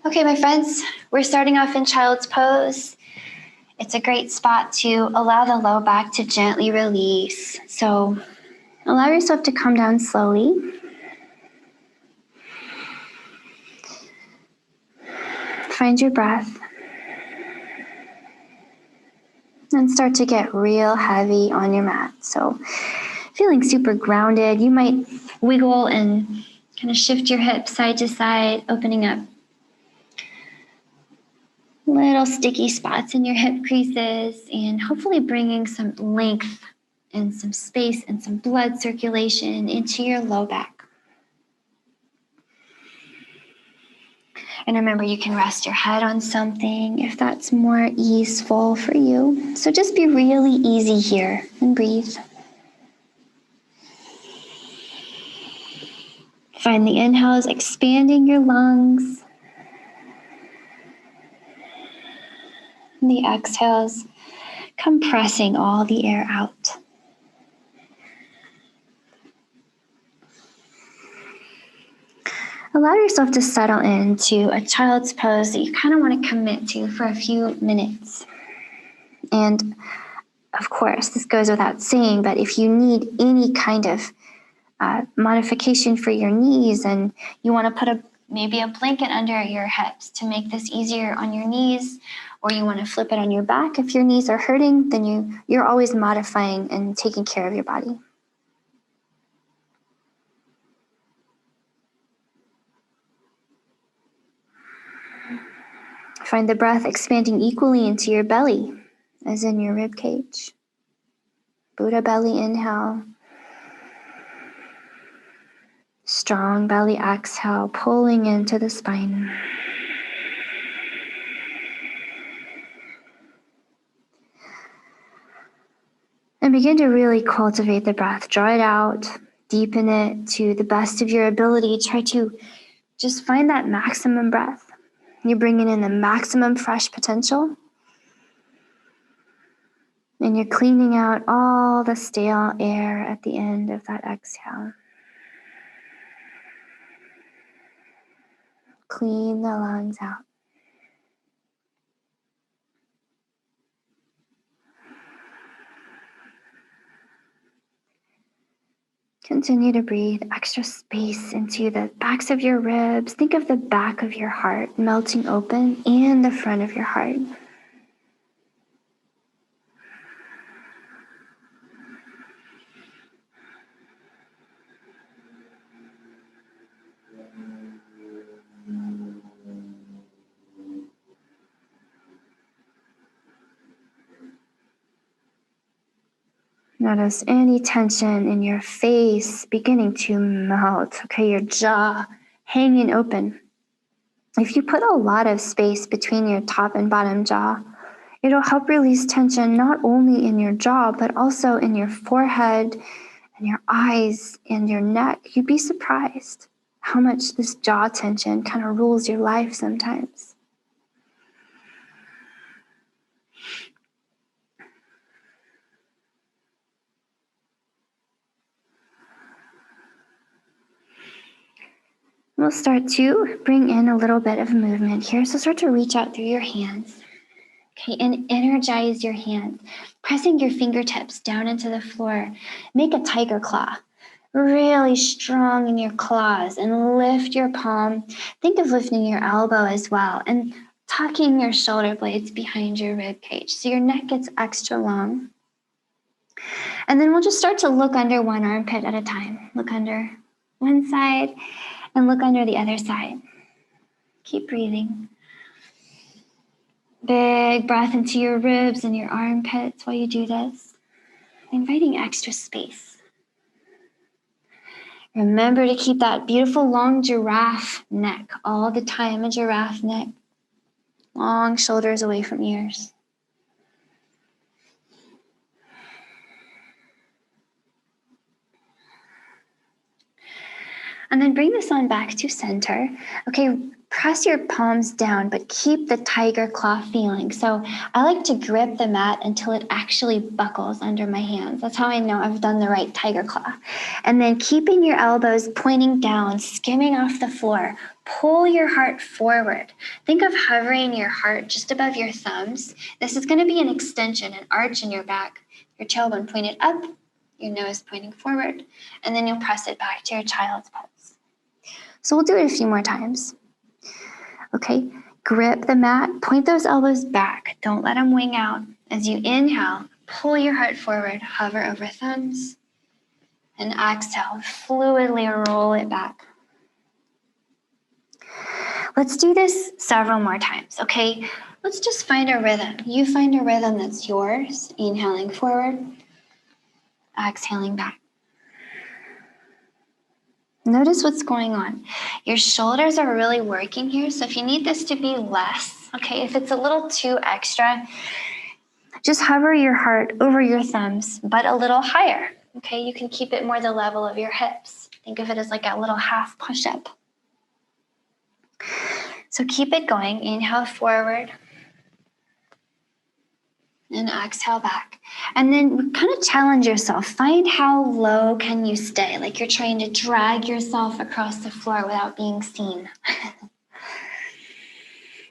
Okay, my friends, we're starting off in child's pose. It's a great spot to allow the low back to gently release. So allow yourself to come down slowly. Find your breath. And start to get real heavy on your mat. So feeling super grounded, you might wiggle and kind of shift your hips side to side, opening up little sticky spots in your hip creases and hopefully bringing some length and some space and some blood circulation into your low back. And remember, you can rest your head on something if that's more easeful for you. So just be really easy here and breathe. Find the inhales expanding your lungs. And the exhales compressing all the air out. Allow yourself to settle into a child's pose that you kind of want to commit to for a few minutes. And of course, this goes without saying, but if you need any kind of modification for your knees and you want to put maybe a blanket under your hips to make this easier on your knees, or you want to flip it on your back if your knees are hurting, then you're always modifying and taking care of your body. Find the breath expanding equally into your belly, as in your rib cage. Buddha belly inhale. Strong belly exhale, pulling into the spine. And begin to really cultivate the breath. Draw it out, deepen it to the best of your ability. Try to just find that maximum breath. You're bringing in the maximum fresh potential. And you're cleaning out all the stale air at the end of that exhale. Clean the lungs out. Continue to breathe extra space into the backs of your ribs. Think of the back of your heart melting open and the front of your heart. Notice any tension in your face beginning to melt. Okay, your jaw hanging open. If you put a lot of space between your top and bottom jaw, it'll help release tension not only in your jaw, but also in your forehead and your eyes and your neck. You'd be surprised how much this jaw tension kind of rules your life sometimes. We'll start to bring in a little bit of movement here. So start to reach out through your hands. Okay, and energize your hands. Pressing your fingertips down into the floor. Make a tiger claw. Really strong in your claws and lift your palm. Think of lifting your elbow as well and tucking your shoulder blades behind your rib cage so your neck gets extra long. And then we'll just start to look under one armpit at a time. Look under one side and look under the other side. Keep breathing. Big breath into your ribs and your armpits while you do this. Inviting extra space. Remember to keep that beautiful long giraffe neck all the time, a giraffe neck. Long shoulders away from ears. And then bring this on back to center. Okay, press your palms down, but keep the tiger claw feeling. So I like to grip the mat until it actually buckles under my hands. That's how I know I've done the right tiger claw. And then keeping your elbows pointing down, skimming off the floor, pull your heart forward. Think of hovering your heart just above your thumbs. This is going to be an extension, an arch in your back. Your tailbone pointed up, your nose pointing forward, and then you'll press it back to your child's pose. So we'll do it a few more times. Okay, grip the mat, point those elbows back. Don't let them wing out. As you inhale, pull your heart forward, hover over thumbs, and exhale, fluidly roll it back. Let's do this several more times, okay? Let's just find a rhythm. You find a rhythm that's yours, inhaling forward, exhaling back. Notice what's going on. Your shoulders are really working here, so if you need this to be less, okay, if it's a little too extra, just hover your heart over your thumbs, but a little higher, okay? You can keep it more the level of your hips. Think of it as like a little half push-up. So keep it going. Inhale forward and exhale back. And then kind of challenge yourself. Find how low can you stay, like you're trying to drag yourself across the floor without being seen.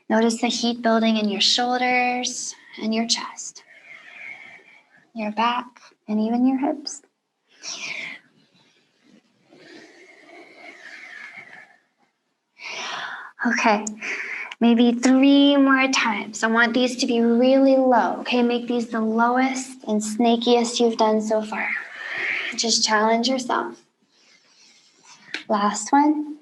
Notice the heat building in your shoulders and your chest, your back, and even your hips. Okay, maybe 3 more times. I want these to be really low, okay? Make these the lowest and snakiest you've done so far. Just challenge yourself. Last one.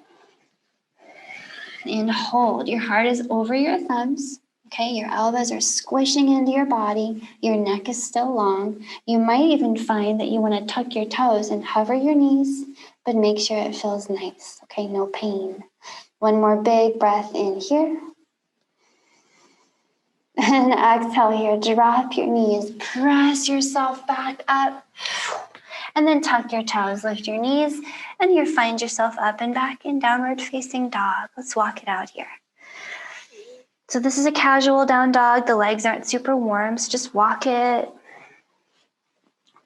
And hold. Your heart is over your thumbs, okay? Your elbows are squishing into your body. Your neck is still long. You might even find that you want to tuck your toes and hover your knees, but make sure it feels nice, okay? No pain. One more big breath in here. And exhale here. Drop your knees. Press yourself back up. And then tuck your toes. Lift your knees. And you find yourself up and back in downward facing dog. Let's walk it out here. So this is a casual down dog. The legs aren't super warm, so just walk it.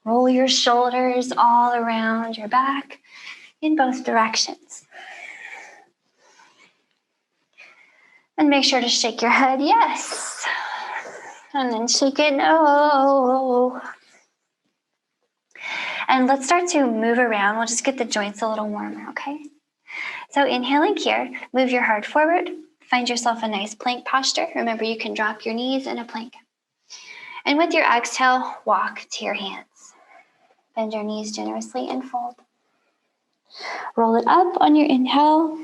Roll your shoulders all around your back in both directions. And make sure to shake your head, yes. And then shake it, no. And let's start to move around. We'll just get the joints a little warmer, okay? So inhaling here, move your heart forward. Find yourself a nice plank posture. Remember, you can drop your knees in a plank. And with your exhale, walk to your hands. Bend your knees generously and fold. Roll it up on your inhale.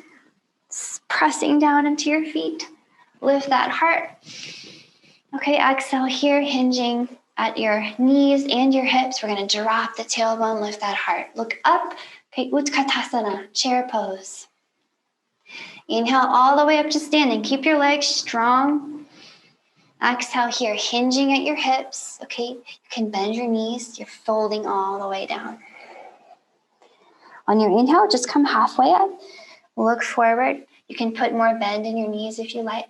Pressing down into your feet. Lift that heart. Okay, exhale here, hinging at your knees and your hips. We're going to drop the tailbone, lift that heart. Look up. Okay, Utkatasana, chair pose. Inhale all the way up to standing. Keep your legs strong. Exhale here, hinging at your hips. Okay, you can bend your knees. You're folding all the way down. On your inhale, just come halfway up. Look forward. You can put more bend in your knees if you like.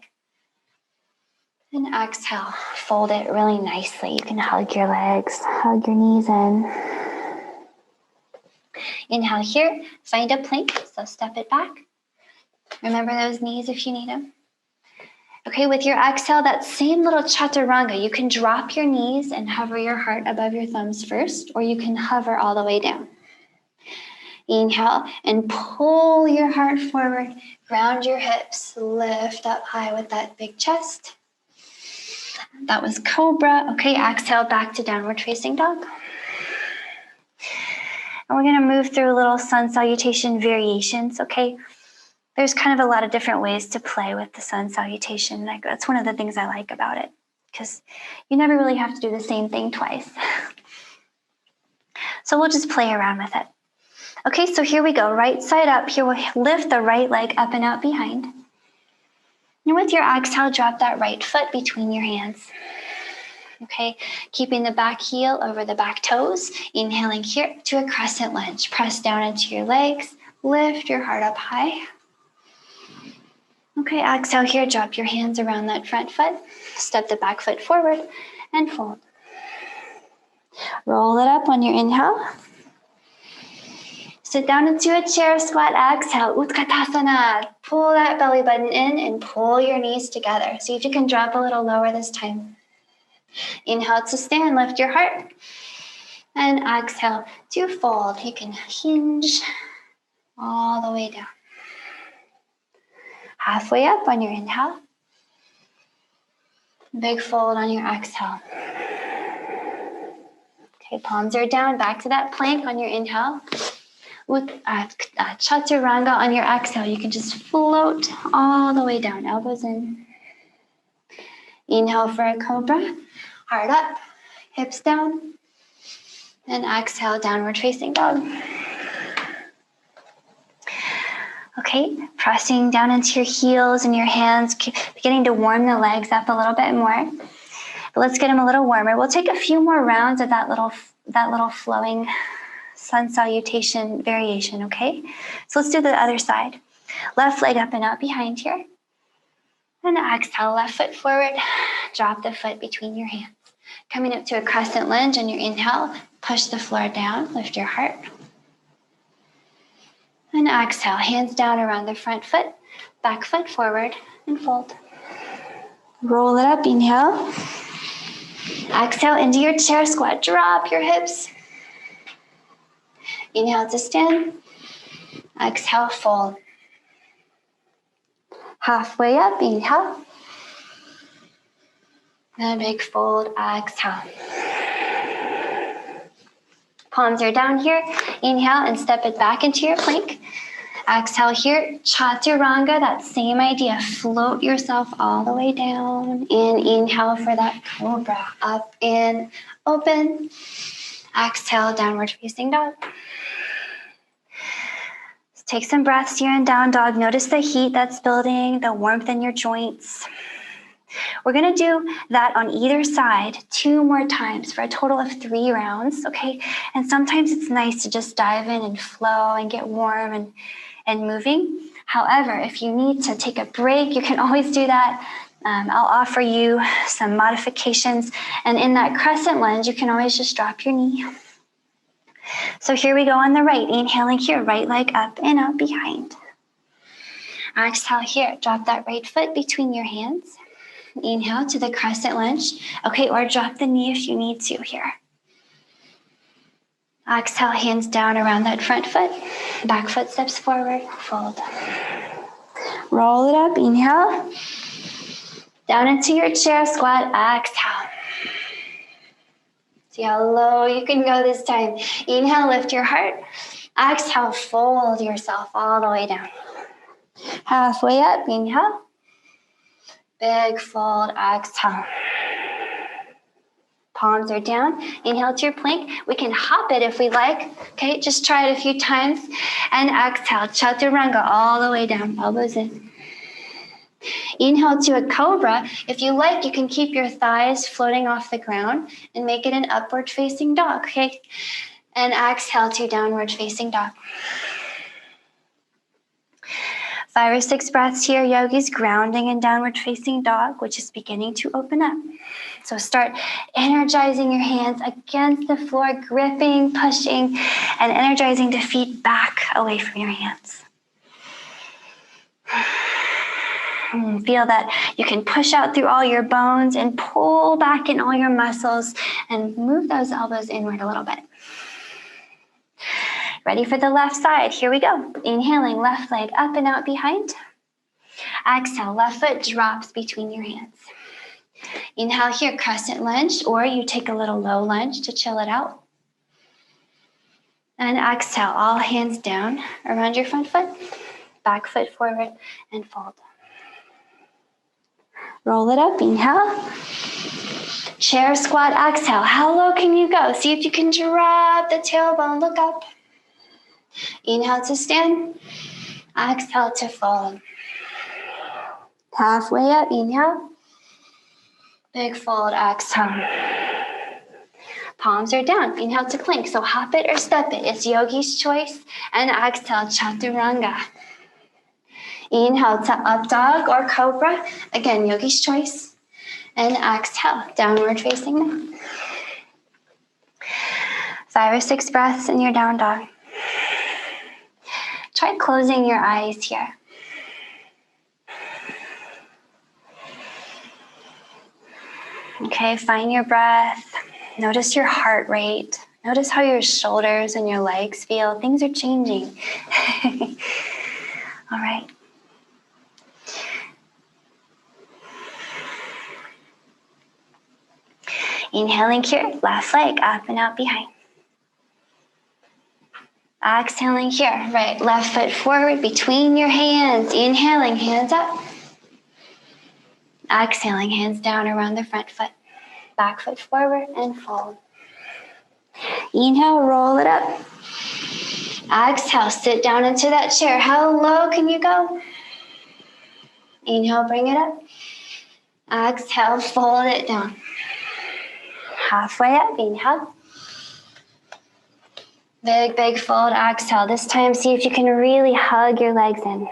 And exhale, fold it really nicely. You can hug your legs, hug your knees in. Inhale here, find a plank, so step it back. Remember those knees if you need them. Okay, with your exhale, that same little chaturanga, you can drop your knees and hover your heart above your thumbs first, or you can hover all the way down. Inhale and pull your heart forward, ground your hips, lift up high with that big chest. That was cobra. Okay, exhale back to downward facing dog. And we're going to move through little sun salutation variations, okay? There's kind of a lot of different ways to play with the sun salutation. Like, that's one of the things I like about it, because you never really have to do the same thing twice. So we'll just play around with it. Okay, so here we go. Right side up. Here we'll lift the right leg up and out behind. And with your exhale, drop that right foot between your hands. Okay, keeping the back heel over the back toes. Inhaling here to a crescent lunge. Press down into your legs. Lift your heart up high. Okay, exhale here, drop your hands around that front foot. Step the back foot forward and fold. Roll it up on your inhale. Sit down into a chair squat, exhale, Utkatasana. Pull that belly button in and pull your knees together. See if you can drop a little lower this time. Inhale to stand, lift your heart. And exhale to fold. You can hinge all the way down. Halfway up on your inhale. Big fold on your exhale. Okay, palms are down, back to that plank on your inhale. With chaturanga on your exhale, you can just float all the way down, elbows in. Inhale for a cobra, heart up, hips down. And exhale, downward facing dog. Okay, pressing down into your heels and your hands, beginning to warm the legs up a little bit more. But let's get them a little warmer. We'll take a few more rounds of that little flowing sun salutation variation, okay? So let's do the other side. Left leg up and out behind here. And exhale, left foot forward. Drop the foot between your hands. Coming up to a crescent lunge on your inhale. Push the floor down, lift your heart. And exhale, hands down around the front foot. Back foot forward and fold. Roll it up, inhale. Exhale into your chair squat. Drop your hips. Inhale to stand. Exhale, fold. Halfway up, inhale. And a big fold, exhale. Palms are down here. Inhale and step it back into your plank. Exhale here, chaturanga, that same idea. Float yourself all the way down. And inhale for that cobra. Up and open. Exhale, downward facing dog. Take some breaths here in down dog. Notice the heat that's building, the warmth in your joints. We're gonna do that on either side 2 more times for a total of 3 rounds, okay? And sometimes it's nice to just dive in and flow and get warm and moving. However, if you need to take a break, you can always do that. I'll offer you some modifications. And in that crescent lunge, you can always just drop your knee. So here we go on the right, inhaling here, right leg up and out behind. Exhale here, drop that right foot between your hands. Inhale to the crescent lunge. Okay, or drop the knee if you need to here. Exhale, hands down around that front foot. Back foot steps forward, fold. Roll it up, inhale. Down into your chair squat, exhale. See how low you can go this time. Inhale, lift your heart. Exhale, fold yourself all the way down. Halfway up, inhale. Big fold, exhale. Palms are down. Inhale to your plank. We can hop it if we like. Okay, just try it a few times. And exhale, chaturanga all the way down, elbows in. Inhale to a cobra. If you like, you can keep your thighs floating off the ground and make it an upward facing dog, okay? And exhale to downward facing dog. 5 or 6 breaths here, yogis, grounding in downward facing dog, which is beginning to open up. So start energizing your hands against the floor, gripping, pushing, and energizing the feet back away from your hands. Feel that you can push out through all your bones and pull back in all your muscles and move those elbows inward a little bit. Ready for the left side? Here we go. Inhaling, left leg up and out behind. Exhale, left foot drops between your hands. Inhale here, crescent lunge, or you take a little low lunge to chill it out. And exhale, all hands down around your front foot, back foot forward, and fold. Roll it up, inhale. Chair squat, exhale. How low can you go? See if you can drop the tailbone, look up. Inhale to stand, exhale to fold. Halfway up, inhale. Big fold, exhale. Palms are down. Inhale to plank. So hop it or step it. It's yogi's choice. And exhale, chaturanga. Inhale to up dog or cobra. Again, yogi's choice. And exhale, downward facing dog. 5 or 6 breaths in your down dog. Try closing your eyes here. Okay, find your breath. Notice your heart rate. Notice how your shoulders and your legs feel. Things are changing. All right. Inhaling here, left leg up and out behind. Exhaling here, right, left foot forward between your hands. Inhaling, hands up. Exhaling, hands down around the front foot. Back foot forward and fold. Inhale, roll it up. Exhale, sit down into that chair. How low can you go? Inhale, bring it up. Exhale, fold it down. Halfway up, inhale. Big, big fold, exhale. This time, see if you can really hug your legs in.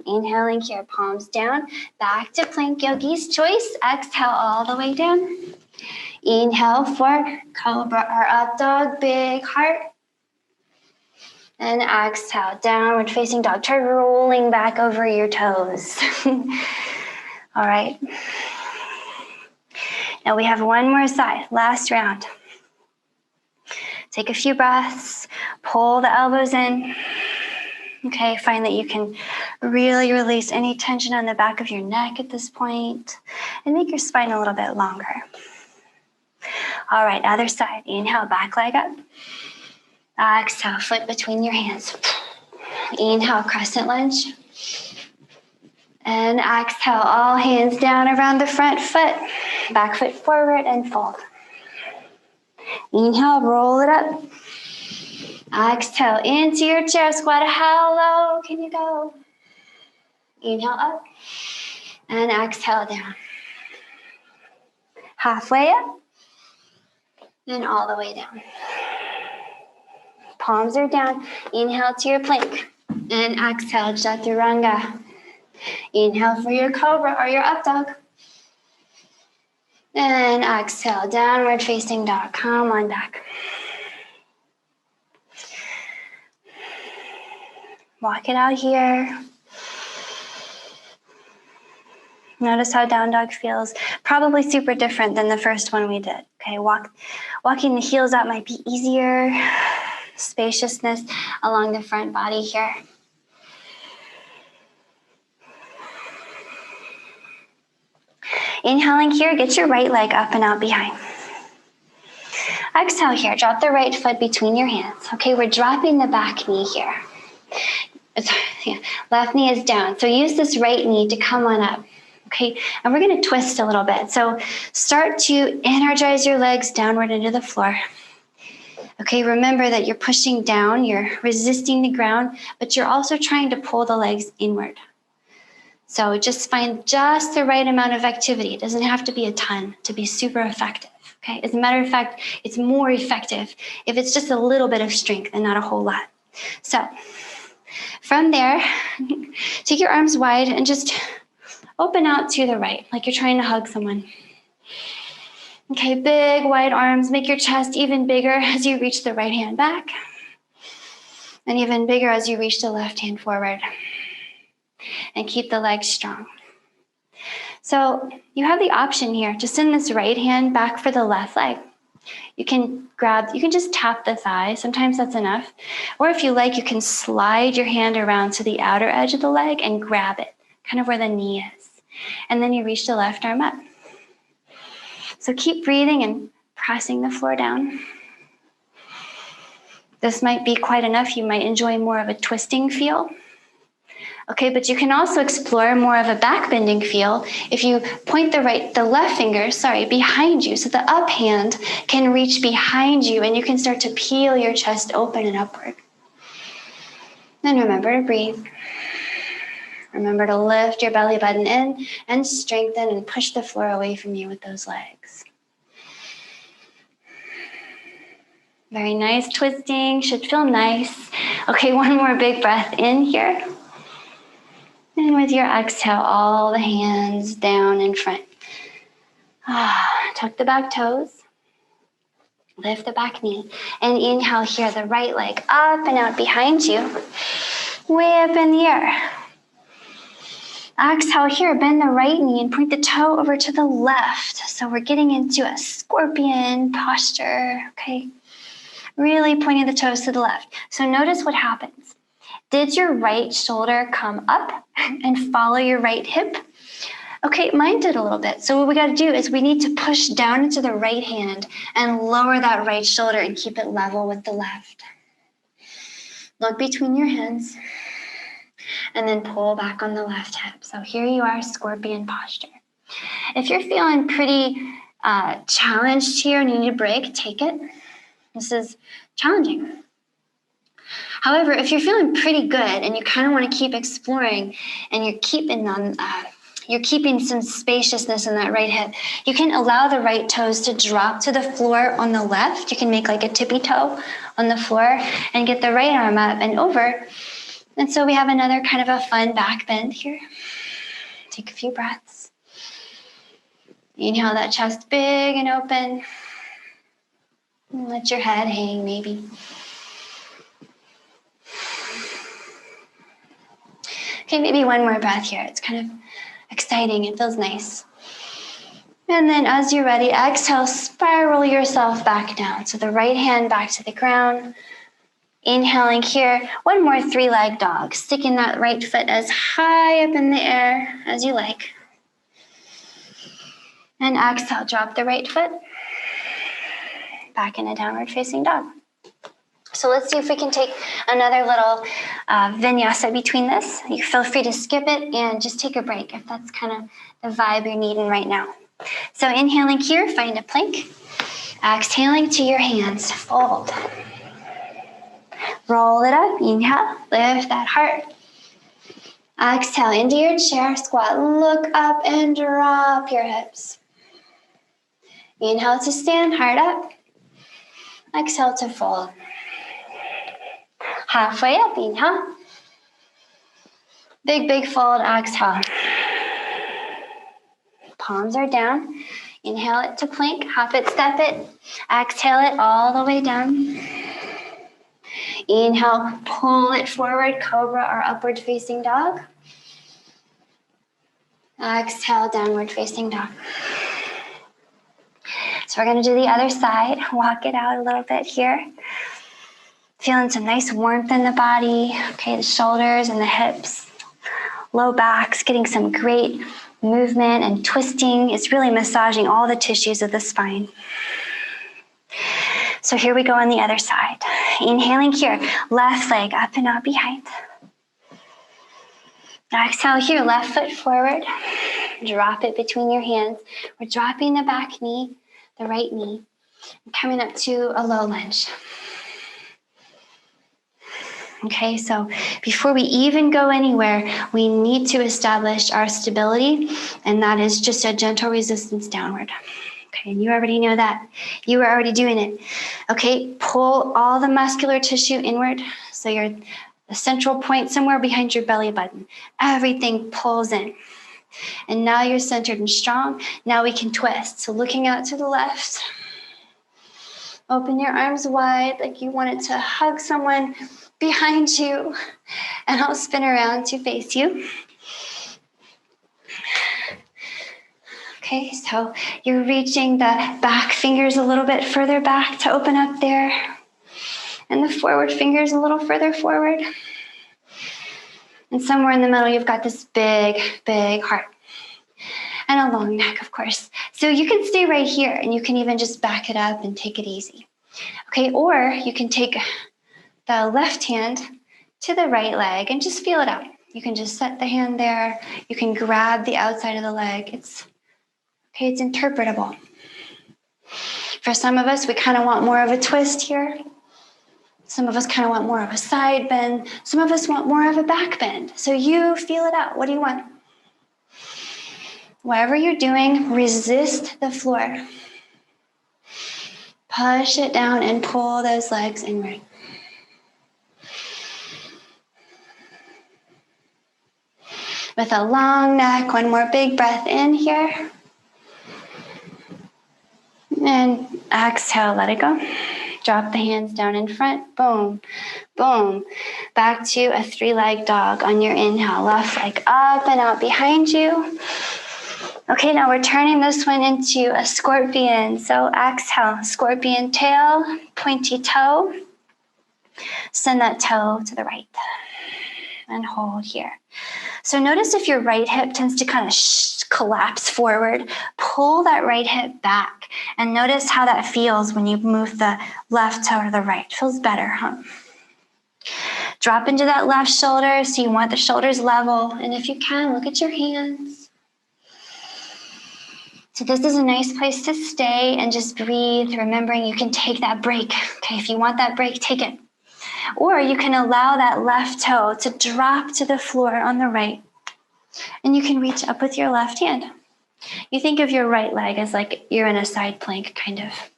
Inhaling here, palms down. Back to plank, yogi's choice. Exhale all the way down. Inhale for cobra or up dog, big heart. And exhale, downward facing dog. Try rolling back over your toes. All right. Now we have one more side, last round. Take a few breaths, pull the elbows in. Okay, find that you can really release any tension on the back of your neck at this point and make your spine a little bit longer. All right, other side. Inhale, back leg up. Exhale, foot between your hands. Inhale, crescent lunge. And exhale, all hands down around the front foot. Back foot forward and fold. Inhale, roll it up. Exhale, into your chair squat. How low can you go? Inhale up. And exhale down. Halfway up. And all the way down. Palms are down. Inhale to your plank. And exhale, chaturanga. Inhale for your cobra or your up dog. And exhale, downward facing dog. Come on back. Walk it out here. Notice how down dog feels. Probably super different than the first one we did. Okay, walking the heels out might be easier. Spaciousness along the front body here. Inhaling here, get your right leg up and out behind. Exhale here, drop the right foot between your hands. Okay, we're dropping the back knee here. Left knee is down, so use this right knee to come on up. Okay, and we're gonna twist a little bit. So start to energize your legs downward into the floor. Okay, remember that you're pushing down, you're resisting the ground, but you're also trying to pull the legs inward. So just find just the right amount of activity. It doesn't have to be a ton to be super effective. Okay, as a matter of fact, it's more effective if it's just a little bit of strength and not a whole lot. So from there, take your arms wide and just open out to the right, like you're trying to hug someone. Okay, big wide arms. Make your chest even bigger as you reach the right hand back. And even bigger as you reach the left hand forward. And keep the legs strong. So you have the option here to send this right hand back for the left leg. You can just tap the thigh. Sometimes that's enough. Or if you like, you can slide your hand around to the outer edge of the leg and grab it, kind of where the knee is. And then you reach the left arm up. So keep breathing and pressing the floor down. This might be quite enough. You might enjoy more of a twisting feel. Okay, but you can also explore more of a back bending feel if you point the left finger, behind you. So the up hand can reach behind you and you can start to peel your chest open and upward. Then remember to breathe. Remember to lift your belly button in and strengthen and push the floor away from you with those legs. Very nice twisting, should feel nice. Okay, one more big breath in here. And with your exhale, all the hands down in front. Tuck the back toes. Lift the back knee. And inhale here, the right leg up and out behind you. Way up in the air. Exhale here, bend the right knee and point the toe over to the left. So we're getting into a scorpion posture, okay? Really pointing the toes to the left. So notice what happens. Did your right shoulder come up and follow your right hip? Okay, mine did a little bit. So what we got to do is we need to push down into the right hand and lower that right shoulder and keep it level with the left. Look between your hands and then pull back on the left hip. So here you are, scorpion posture. If you're feeling pretty challenged here and you need a break, take it. This is challenging. However, if you're feeling pretty good and you kind of want to keep exploring and you're keeping some spaciousness in that right hip, you can allow the right toes to drop to the floor on the left. You can make like a tippy toe on the floor and get the right arm up and over. And so we have another kind of a fun back bend here. Take a few breaths. Inhale that chest big and open. And let your head hang maybe. Okay, maybe one more breath here. It's kind of exciting. It feels nice. And then as you're ready, exhale, spiral yourself back down. So the right hand back to the ground. Inhaling here. One more three-leg dog. Sticking that right foot as high up in the air as you like. And exhale, drop the right foot. Back in a downward facing dog. So let's see if we can take another little vinyasa between this. You feel free to skip it and just take a break if that's kind of the vibe you're needing right now. So inhaling here, find a plank. Exhaling to your hands, fold. Roll it up, inhale, lift that heart. Exhale into your chair, squat, look up and drop your hips. Inhale to stand, heart up. Exhale to fold. Halfway up, inhale. Big fold, exhale. Palms are down. Inhale it to plank, hop it, step it. Exhale it all the way down. Inhale, pull it forward, cobra or upward facing dog. Exhale, downward facing dog. So we're going to do the other side. Walk it out a little bit here. Feeling some nice warmth in the body. Okay, the shoulders and the hips. Low backs, getting some great movement and twisting. It's really massaging all the tissues of the spine. So here we go on the other side. Inhaling here, left leg up and out behind. Exhale here, left foot forward. Drop it between your hands. We're dropping the back knee, the right knee, and coming up to a low lunge. Okay, so before we even go anywhere, we need to establish our stability, and that is just a gentle resistance downward. Okay, and you already know that. You were already doing it. Okay, pull all the muscular tissue inward. So you're the central point somewhere behind your belly button. Everything pulls in. And now you're centered and strong. Now we can twist. So looking out to the left. Open your arms wide like you wanted to hug someone behind you. And I'll spin around to face you. Okay, so you're reaching the back fingers a little bit further back to open up there. And the forward fingers a little further forward. And somewhere in the middle, you've got this big heart. And a long neck, of course. So you can stay right here and you can even just back it up and take it easy. Okay, or you can take the left hand to the right leg and just feel it out. You can just set the hand there. You can grab the outside of the leg. It's interpretable. For some of us, we kind of want more of a twist here. Some of us kind of want more of a side bend. Some of us want more of a back bend. So you feel it out. What do you want? Whatever you're doing, resist the floor. Push it down and pull those legs inward. With a long neck, one more big breath in here. And exhale, let it go. Drop the hands down in front. Boom, boom. Back to a 3-leg dog on your inhale. Left leg up and out behind you. Okay, now we're turning this one into a scorpion. So exhale, scorpion tail, pointy toe. Send that toe to the right. And hold here. So notice if your right hip tends to kind of collapse forward, pull that right hip back and notice how that feels when you move the left toe to the right. Feels better, huh? Drop into that left shoulder so you want the shoulders level. And if you can, look at your hands. So this is a nice place to stay and just breathe, remembering you can take that break. Okay, if you want that break, take it. Or you can allow that left toe to drop to the floor on the right. And you can reach up with your left hand. You think of your right leg as like you're in a side plank, kind of.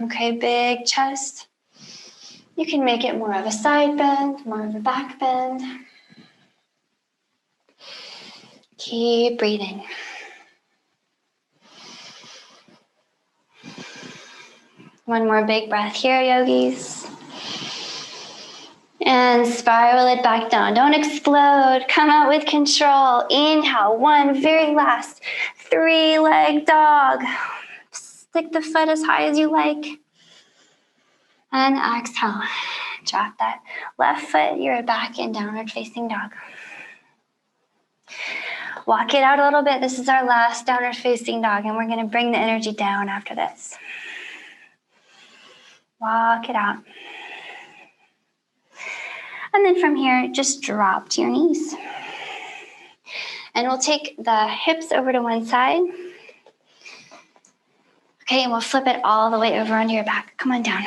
Okay, big chest. You can make it more of a side bend, more of a back bend. Keep breathing. One more big breath here, yogis. And spiral it back down. Don't explode. Come out with control. Inhale. One very last 3-leg dog. Stick the foot as high as you like. And exhale. Drop that left foot. You're back in downward facing dog. Walk it out a little bit. This is our last downward facing dog, and we're going to bring the energy down after this. Walk it out. And then from here, just drop to your knees. And we'll take the hips over to one side. Okay, and we'll flip it all the way over onto your back. Come on down.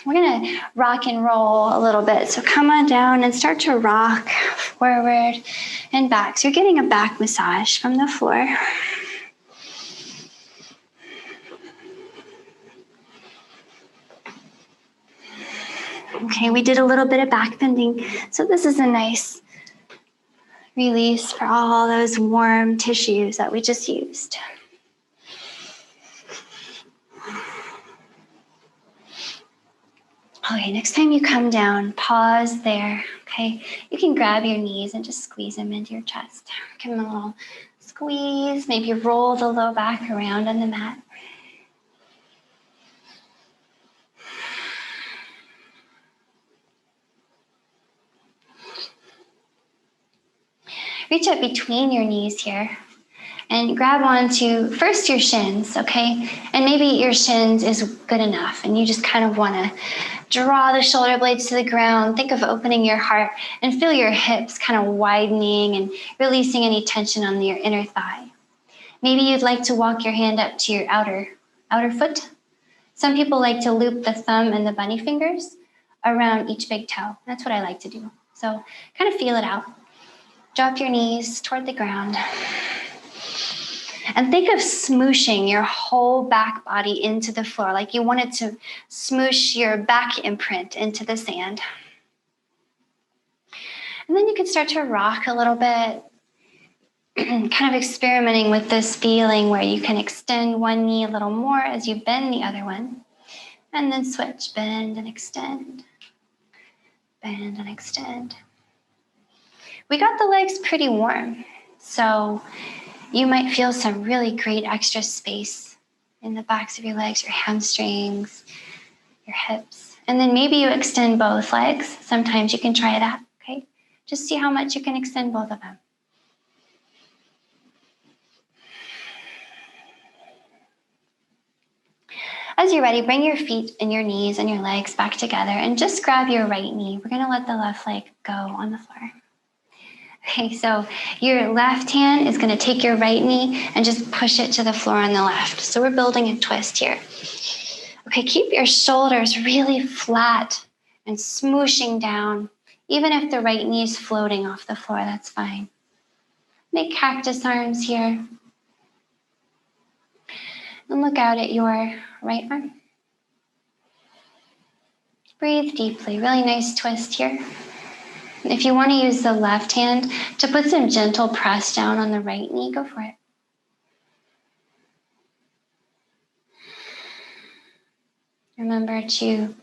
We're gonna rock and roll a little bit. So come on down and start to rock forward and back. So you're getting a back massage from the floor. Okay, we did a little bit of back bending. So this is a nice release for all those warm tissues that we just used. Okay, next time you come down, pause there, okay? You can grab your knees and just squeeze them into your chest. Give them a little squeeze, maybe roll the low back around on the mat. Reach up between your knees here and grab onto first your shins, okay? And maybe your shins is good enough and you just kind of want to draw the shoulder blades to the ground. Think of opening your heart and feel your hips kind of widening and releasing any tension on your inner thigh. Maybe you'd like to walk your hand up to your outer foot. Some people like to loop the thumb and the bunny fingers around each big toe. That's what I like to do. So kind of feel it out. Drop your knees toward the ground. And think of smooshing your whole back body into the floor, like you wanted to smoosh your back imprint into the sand. And then you can start to rock a little bit, kind of experimenting with this feeling where you can extend one knee a little more as you bend the other one. And then switch, bend and extend. Bend and extend. We got the legs pretty warm, so you might feel some really great extra space in the backs of your legs, your hamstrings, your hips. And then maybe you extend both legs. Sometimes you can try that, okay? Just see how much you can extend both of them. As you're ready, bring your feet and your knees and your legs back together and just grab your right knee. We're gonna let the left leg go on the floor. Okay, so your left hand is gonna take your right knee and just push it to the floor on the left. So we're building a twist here. Okay, keep your shoulders really flat and smooshing down. Even if the right knee is floating off the floor, that's fine. Make cactus arms here. And look out at your right arm. Breathe deeply. Really nice twist here. If you want to use the left hand to put some gentle press down on the right knee, go for it. Remember to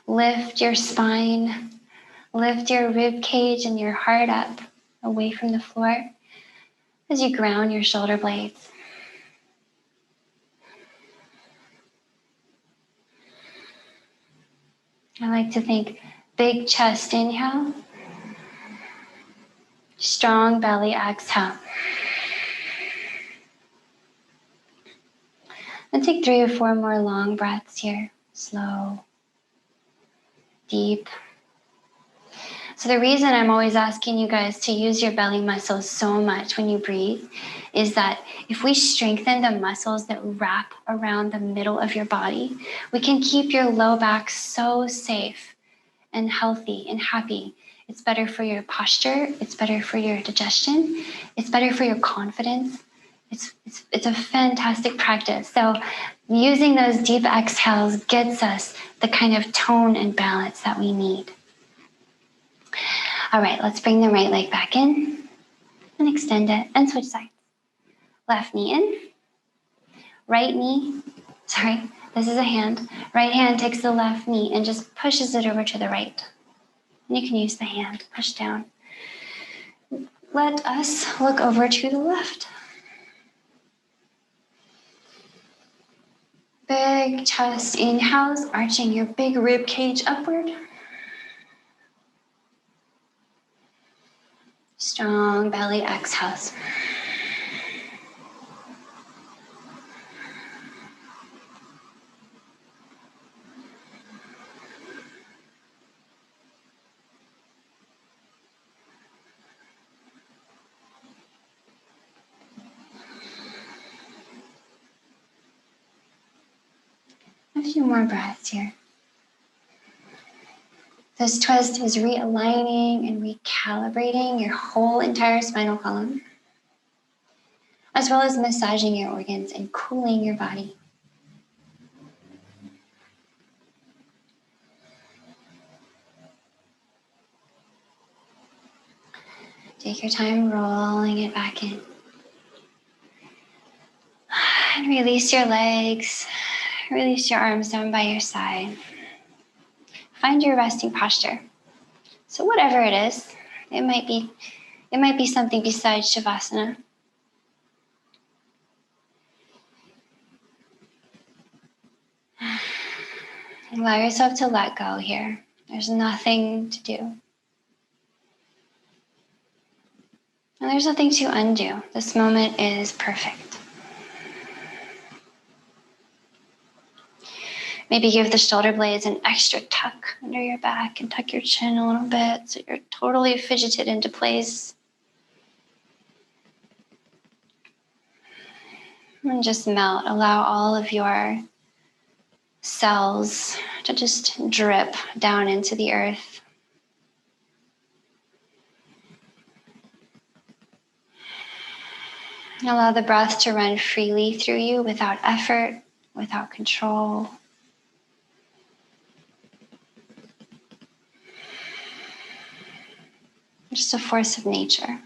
lift your spine, lift your rib cage and your heart up away from the floor as you ground your shoulder blades. I like to think big chest inhale, strong belly exhale. And take 3 or 4 more long breaths here. Slow, deep. So the reason I'm always asking you guys to use your belly muscles so much when you breathe is that if we strengthen the muscles that wrap around the middle of your body, we can keep your low back so safe and healthy and happy. It's better for your posture. It's better for your digestion. It's better for your confidence. It's a fantastic practice. So using those deep exhales gets us the kind of tone and balance that we need. All right, let's bring the right leg back in and extend it and switch sides. Left knee in, right knee, this is a hand. Right hand takes the left knee and just pushes it over to the right. And you can use the hand, push down. Let us look over to the left. Big chest inhales, arching your big rib cage upward. Strong belly exhales. A few more breaths here. This twist is realigning and recalibrating your whole entire spinal column, as well as massaging your organs and cooling your body. Take your time rolling it back in. And release your legs. Release your arms down by your side. Find your resting posture. So whatever it is, it might be something besides Shavasana. Allow yourself to let go here. There's nothing to do. And there's nothing to undo. This moment is perfect. Maybe give the shoulder blades an extra tuck under your back and tuck your chin a little bit so you're totally fidgeted into place. And just melt. Allow all of your cells to just drip down into the earth. Allow the breath to run freely through you without effort, without control. Just a force of nature.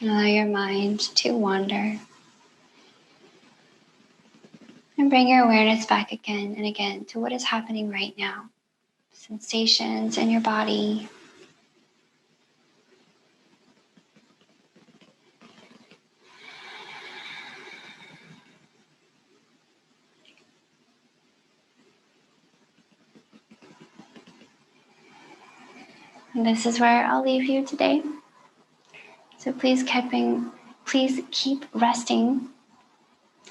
Allow your mind to wander. And bring your awareness back again and again to what is happening right now. Sensations in your body. And this is where I'll leave you today. So please keep resting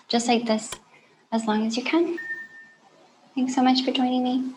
just like this as long as you can. Thanks so much for joining me.